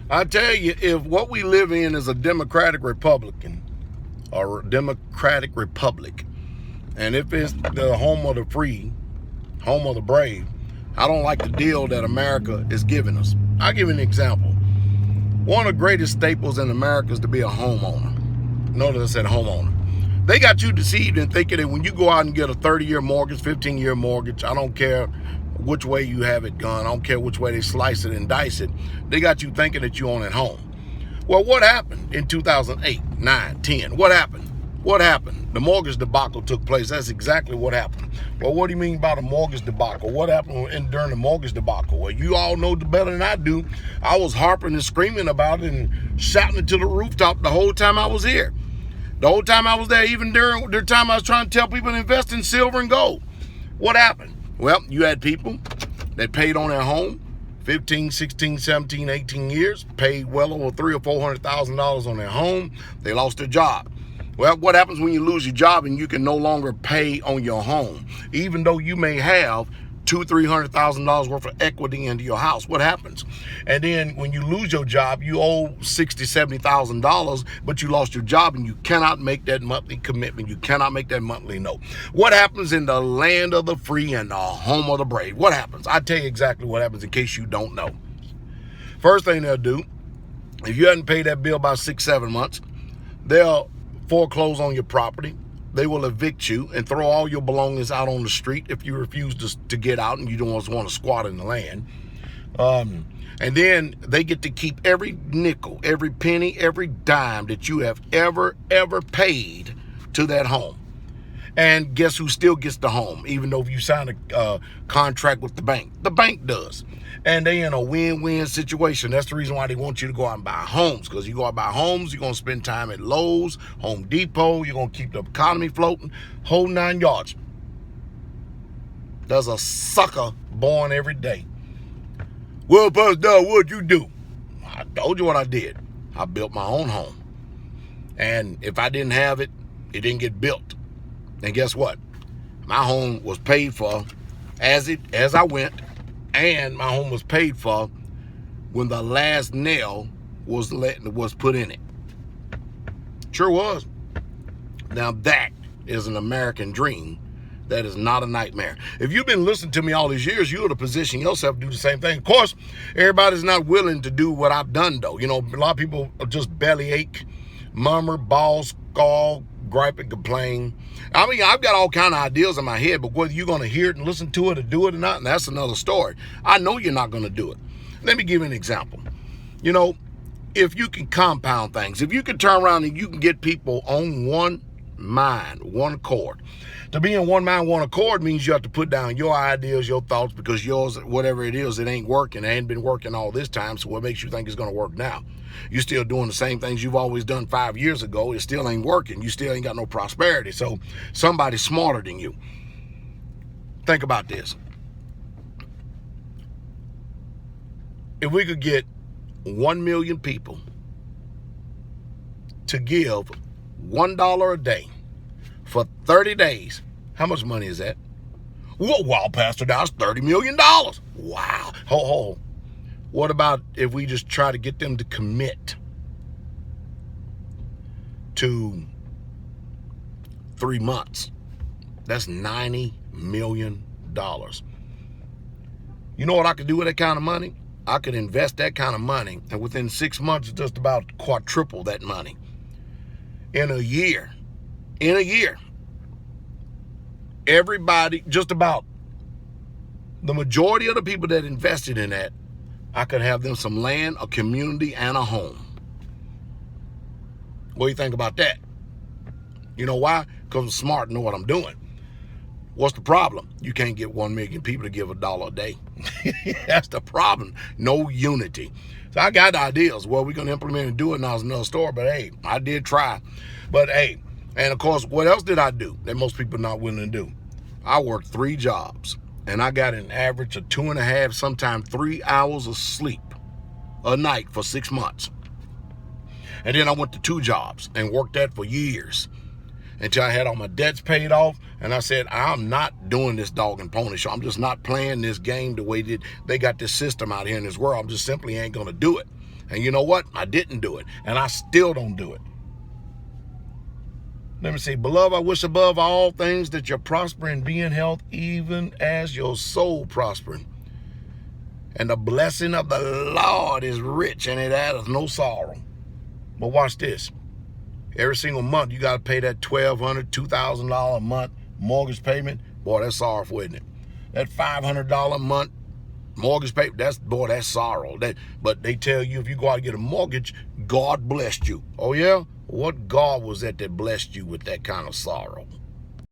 I tell you, if what we live in is a democratic Republican or democratic republic, and if it's the home of the free, home of the brave, I don't like the deal that America is giving us. I'll give you an example. One of the greatest staples in America is to be a homeowner. Notice I said homeowner. They got you deceived in thinking that when you go out and get a 30-year mortgage, 15-year mortgage, I don't care which way you have it gone, I don't care which way they slice it and dice it, they got you thinking that you own it home. Well, what happened in 2008, 9, 10? What happened? What happened? The mortgage debacle took place. That's exactly what happened. Well, what do you mean by the mortgage debacle? What happened during the mortgage debacle? Well, you all know better than I do. I was harping and screaming about it and shouting it to the rooftop the whole time I was here. The whole time I was there, even during the time I was trying to tell people to invest in silver and gold. What happened? Well, you had people that paid on their home 15, 16, 17, 18 years, paid well over $300,000 or $400,000 on their home. They lost their job. Well, what happens when you lose your job and you can no longer pay on your home, even though you may have $200,000, $300,000 worth of equity into your house? What happens? And then when you lose your job, you owe $60,000, $70,000, but you lost your job and you cannot make that monthly commitment. You cannot make that monthly note. What happens in the land of the free and the home of the brave? What happens? I'll tell you exactly what happens in case you don't know. First thing they'll do, if you hadn't paid that bill by 6, 7 months, they'll foreclose on your property. They will evict you and throw all your belongings out on the street if you refuse to get out and you don't want to squat in the land. And then they get to keep every nickel, every penny, every dime that you have ever paid to that home. And guess who still gets the home, even though you sign a contract with the bank? The bank does. And they in a win-win situation. That's the reason why they want you to go out and buy homes, because you go out and buy homes, you're going to spend time at Lowe's, Home Depot, you're going to keep the economy floating, whole 9 yards. There's a sucker born every day. Well, Pastor Dowell, what'd you do? I told you what I did. I built my own home. And if I didn't have it, it didn't get built. And guess what? My home was paid for as I went, and my home was paid for when the last nail was put in it. Sure was. Now that is an American dream. That is not a nightmare. If you've been listening to me all these years, you're in a position yourself to do the same thing. Of course, everybody's not willing to do what I've done, though. You know, a lot of people just bellyache, murmur, bawl, squall, gripe, and complain. I mean, I've got all kind of ideas in my head, but whether you're going to hear it and listen to it or do it or not, and that's another story. I know you're not going to do it. Let me give you an example. You know, if you can compound things, if you can turn around and you can get people on one mind, one accord. To be in one mind, one accord means you have to put down your ideas, your thoughts, because yours, whatever it is, it ain't working. It ain't been working all this time, so what makes you think it's going to work now? You're still doing the same things you've always done 5 years ago. It still ain't working. You still ain't got no prosperity. So somebody's smarter than you. Think about this. If we could get 1 million people to give $1 a day for 30 days, how much money is that? Well, wow, Pastor Dowell, that's $30 million. Wow. Ho. What about if we just try to get them to commit to 3 months? That's $90 million. You know what I could do with that kind of money? I could invest that kind of money, and within 6 months, just about quadruple that money. In a year, everybody, just about the majority of the people that invested in that, I could have them some land, a community, and a home. What do you think about that? You know why? Because I'm smart and know what I'm doing. What's the problem? You can't get 1 million people to give $1 a day. That's the problem. No unity. So I got ideas. Well, we're going to implement and do it, now it's another story. But hey, I did try. But hey, and of course, what else did I do that most people are not willing to do? I worked 3 jobs. And I got an average of 2.5, sometimes 3 hours of sleep a night for 6 months. And then I went to 2 jobs and worked that for years until I had all my debts paid off. And I said, I'm not doing this dog and pony show. I'm just not playing this game the way that they got this system out here in this world. I'm just simply ain't going to do it. And you know what? I didn't do it. And I still don't do it. Let me see. Beloved, I wish above all things that you prosper and be in health, even as your soul prospering. And the blessing of the Lord is rich, and it addeth no sorrow. But watch this. Every single month, you got to pay that $1,200, $2,000 a month mortgage payment. Boy, that's sorrowful, isn't it? That $500 a month mortgage payment, that's sorrow. But they tell you if you go out and get a mortgage, God blessed you. Oh, yeah? What God was that blessed you with that kind of sorrow?